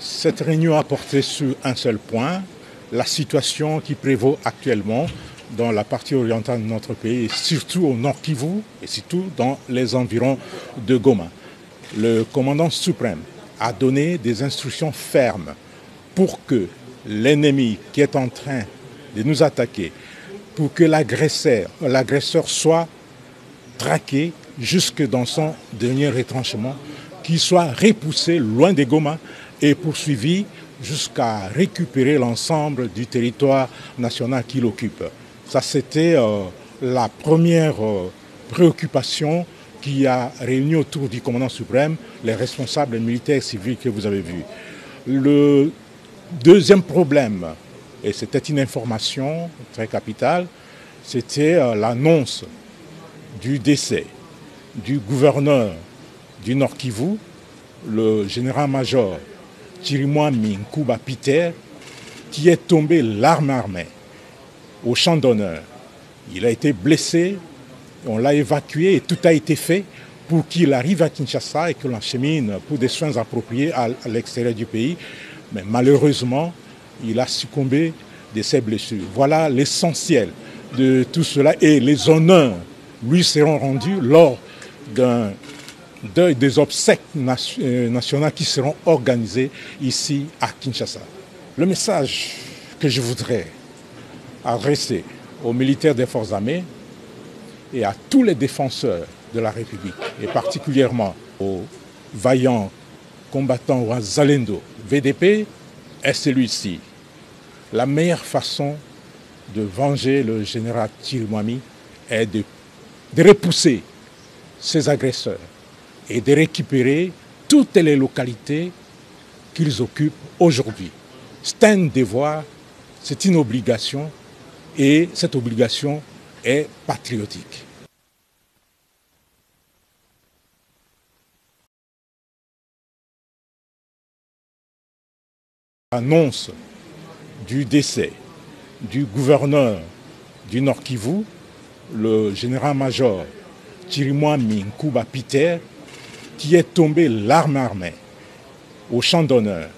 Cette réunion a porté sur un seul point, la situation qui prévaut actuellement dans la partie orientale de notre pays, surtout au Nord Kivu et surtout dans les environs de Goma. Le commandant suprême a donné des instructions fermes pour que l'ennemi qui est en train de nous attaquer, pour que l'agresseur soit traqué jusque dans son dernier retranchement, qu'il soit repoussé loin de Goma et poursuivi jusqu'à récupérer l'ensemble du territoire national qu'il occupe. Ça, c'était la première préoccupation qui a réuni autour du commandant suprême les responsables militaires et civils que vous avez vus. Le deuxième problème, et c'était une information très capitale, c'était l'annonce du décès du gouverneur du Nord Kivu, le général-major Chirimwami Nkuba Peter, qui est tombé l'arme armée au champ d'honneur. Il a été blessé, on l'a évacué et tout a été fait pour qu'il arrive à Kinshasa et que l'enchemine pour des soins appropriés à l'extérieur du pays. Mais malheureusement, il a succombé de ses blessures. Voilà l'essentiel de tout cela et les honneurs lui seront rendus lors des obsèques nationales qui seront organisées ici à Kinshasa. Le message que je voudrais adresser aux militaires des forces armées et à tous les défenseurs de la République, et particulièrement aux vaillants combattants Wazalendo VDP, est celui-ci. La meilleure façon de venger le général Chirimwami est de repousser ces agresseurs et de récupérer toutes les localités qu'ils occupent aujourd'hui. C'est un devoir, c'est une obligation et cette obligation est patriotique. L'annonce du décès du gouverneur du Nord Kivu, le général-major Chirimwami Nkuba Peter, qui est tombé l'arme armée au champ d'honneur.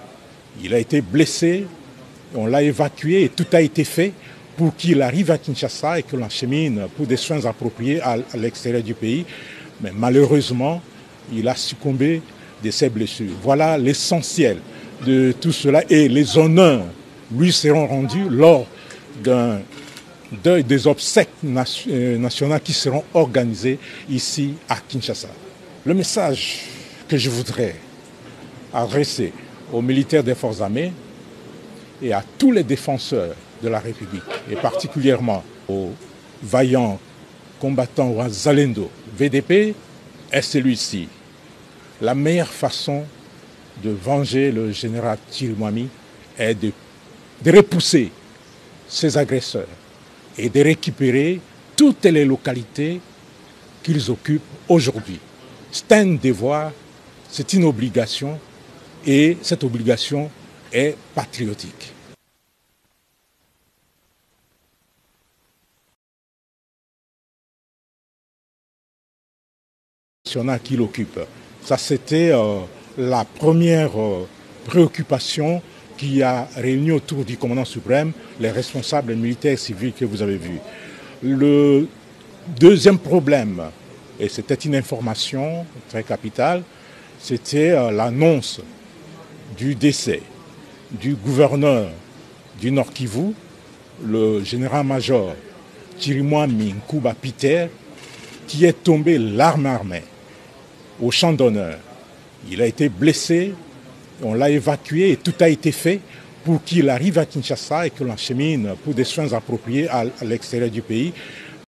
Il a été blessé, on l'a évacué et tout a été fait pour qu'il arrive à Kinshasa et que l'enchemine pour des soins appropriés à l'extérieur du pays. Mais malheureusement, il a succombé de ses blessures. Voilà l'essentiel de tout cela et les honneurs lui seront rendus lors des obsèques nationales qui seront organisées ici à Kinshasa. Le message que je voudrais adresser aux militaires des forces armées et à tous les défenseurs de la République, et particulièrement aux vaillants combattants Wazalendo VDP, est celui-ci. La meilleure façon de venger le général Chirimwami est de repousser ces agresseurs et de récupérer toutes les localités qu'ils occupent aujourd'hui. C'est un devoir, c'est une obligation et cette obligation est patriotique. Qu'il occupe. Ça, c'était la première préoccupation qui a réuni autour du commandant suprême les responsables militaires et civils que vous avez vus. Le deuxième problème, et c'était une information très capitale, c'était l'annonce du décès du gouverneur du Nord Kivu, le général-major Chirimwami Nkuba Peter, qui est tombé l'arme armée au champ d'honneur. Il a été blessé, on l'a évacué et tout a été fait pour qu'il arrive à Kinshasa et que l'enchemine pour des soins appropriés à l'extérieur du pays.